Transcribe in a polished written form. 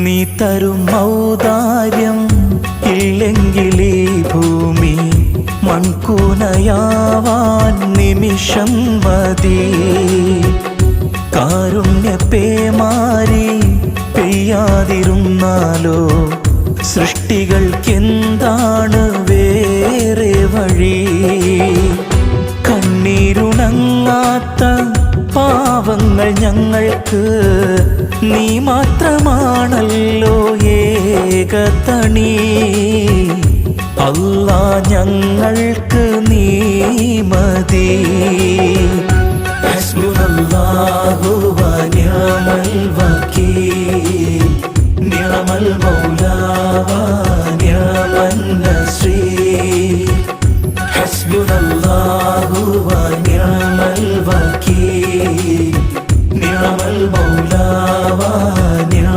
നീ തരും ഔദാര്യം ഇല്ലെങ്കിലീ ഭൂമി മൺകൂനയാവാൻ നിമിഷം മതി. കാരുണ്യപ്പേമാരി പെയ്യാതിരുന്നാലോ സൃഷ്ടികൾക്കെന്താണ് വേറെ വഴി? കണ്ണീരുണങ്ങാത്ത പാവങ്ങൾ ഞങ്ങൾക്ക് നീ മാത്രമാണല്ലോ ഏകതണി. അല്ലാ ഞങ്ങൾക്ക് നീ മതി. ഹസ്ബുനല്ലാഹു വ നിഅമൽ വകീൽ, നിഅമൽ മൗലാ